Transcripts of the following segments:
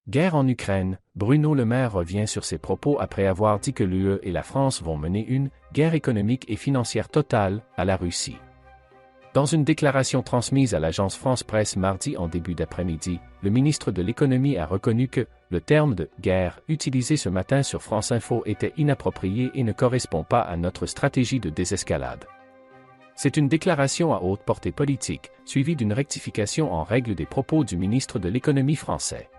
Guerre en Ukraine, Bruno Le Maire revient sur ses propos après avoir dit que l'UE et la France vont mener une « guerre économique et financière totale » à la Russie. Dans une déclaration transmise à l'agence France Presse mardi en début d'après-midi, le ministre de l'Économie a reconnu que le terme de « guerre » utilisé ce matin sur France Info était inapproprié et ne correspond pas à notre stratégie de désescalade. C'est une déclaration à haute portée politique, suivie d'une rectification en règle des propos du ministre de l'Économie français.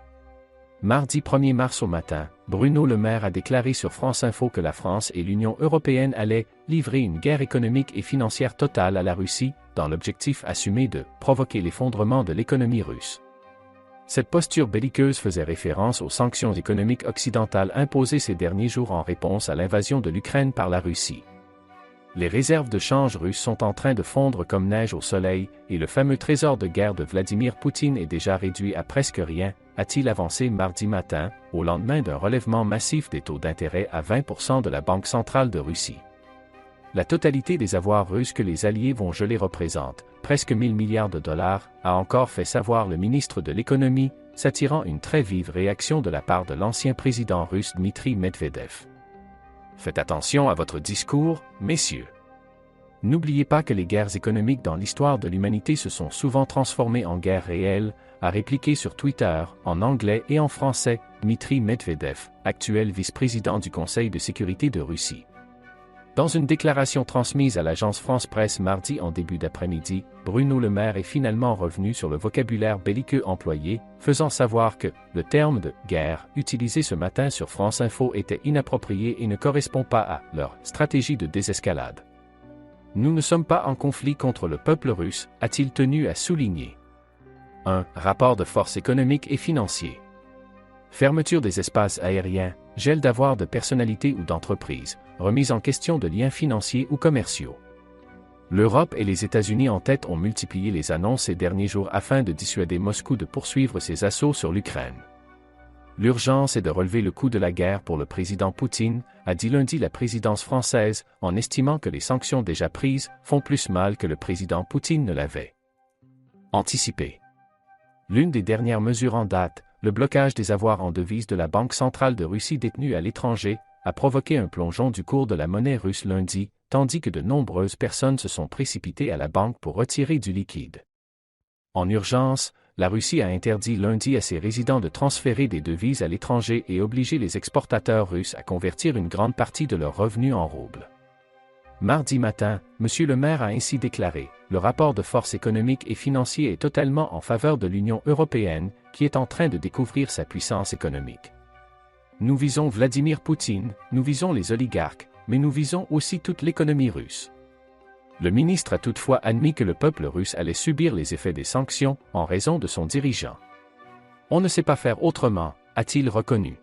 Mardi 1er mars au matin, Bruno Le Maire a déclaré sur France Info que la France et l'Union européenne allaient livrer une guerre économique et financière totale à la Russie, dans l'objectif assumé de provoquer l'effondrement de l'économie russe. Cette posture belliqueuse faisait référence aux sanctions économiques occidentales imposées ces derniers jours en réponse à l'invasion de l'Ukraine par la Russie. Les réserves de change russes sont en train de fondre comme neige au soleil, et le fameux trésor de guerre de Vladimir Poutine est déjà réduit à presque rien, a-t-il avancé mardi matin, au lendemain d'un relèvement massif des taux d'intérêt à 20% de la Banque centrale de Russie. La totalité des avoirs russes que les Alliés vont geler représente, presque 1 000 milliards de dollars, a encore fait savoir le ministre de l'Économie, s'attirant une très vive réaction de la part de l'ancien président russe Dmitri Medvedev. Faites attention à votre discours, messieurs. N'oubliez pas que les guerres économiques dans l'histoire de l'humanité se sont souvent transformées en guerres réelles, a répliqué sur Twitter, en anglais et en français, Dmitri Medvedev, actuel vice-président du Conseil de sécurité de Russie. Dans une déclaration transmise à l'agence France Presse mardi en début d'après-midi, Bruno Le Maire est finalement revenu sur le vocabulaire belliqueux employé, faisant savoir que le terme de « guerre » utilisé ce matin sur France Info était inapproprié et ne correspond pas à leur stratégie de désescalade. Nous ne sommes pas en conflit contre le peuple russe, a-t-il tenu à souligner. Un rapport de force économique et financier. Fermeture des espaces aériens, gel d'avoirs de personnalités ou d'entreprises, remise en question de liens financiers ou commerciaux. L'Europe et les États-Unis en tête ont multiplié les annonces ces derniers jours afin de dissuader Moscou de poursuivre ses assauts sur l'Ukraine. L'urgence est de relever le coût de la guerre pour le président Poutine, a dit lundi la présidence française, en estimant que les sanctions déjà prises font plus mal que le président Poutine ne l'avait anticipé. L'une des dernières mesures en date, le blocage des avoirs en devises de la Banque centrale de Russie détenue à l'étranger, a provoqué un plongeon du cours de la monnaie russe lundi, tandis que de nombreuses personnes se sont précipitées à la banque pour retirer du liquide. En urgence, la Russie a interdit lundi à ses résidents de transférer des devises à l'étranger et obligé les exportateurs russes à convertir une grande partie de leurs revenus en roubles. Mardi matin, M. Le Maire a ainsi déclaré « Le rapport de force économique et financier est totalement en faveur de l'Union européenne, qui est en train de découvrir sa puissance économique. Nous visons Vladimir Poutine, nous visons les oligarques, mais nous visons aussi toute l'économie russe. » Le ministre a toutefois admis que le peuple russe allait subir les effets des sanctions en raison de son dirigeant. On ne sait pas faire autrement, a-t-il reconnu.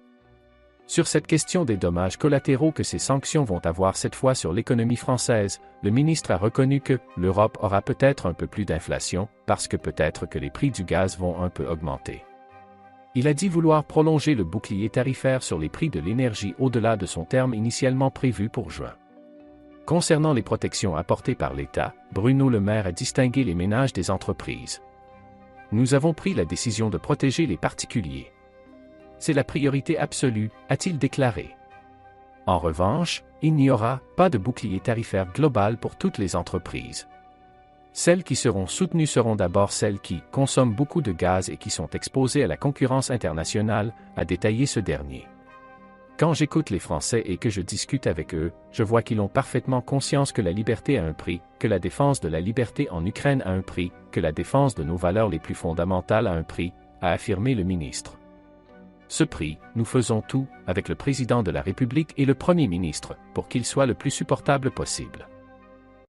Sur cette question des dommages collatéraux que ces sanctions vont avoir cette fois sur l'économie française, le ministre a reconnu que l'Europe aura peut-être un peu plus d'inflation, parce que peut-être que les prix du gaz vont un peu augmenter. Il a dit vouloir prolonger le bouclier tarifaire sur les prix de l'énergie au-delà de son terme initialement prévu pour juin. Concernant les protections apportées par l'État, Bruno Le Maire a distingué les ménages des entreprises. Nous avons pris la décision de protéger les particuliers. C'est la priorité absolue, a-t-il déclaré. En revanche, il n'y aura pas de bouclier tarifaire global pour toutes les entreprises. Celles qui seront soutenues seront d'abord celles qui consomment beaucoup de gaz et qui sont exposées à la concurrence internationale, a détaillé ce dernier. Quand j'écoute les Français et que je discute avec eux, je vois qu'ils ont parfaitement conscience que la liberté a un prix, que la défense de la liberté en Ukraine a un prix, que la défense de nos valeurs les plus fondamentales a un prix, a affirmé le ministre. Ce prix, nous faisons tout, avec le président de la République et le Premier ministre, pour qu'il soit le plus supportable possible.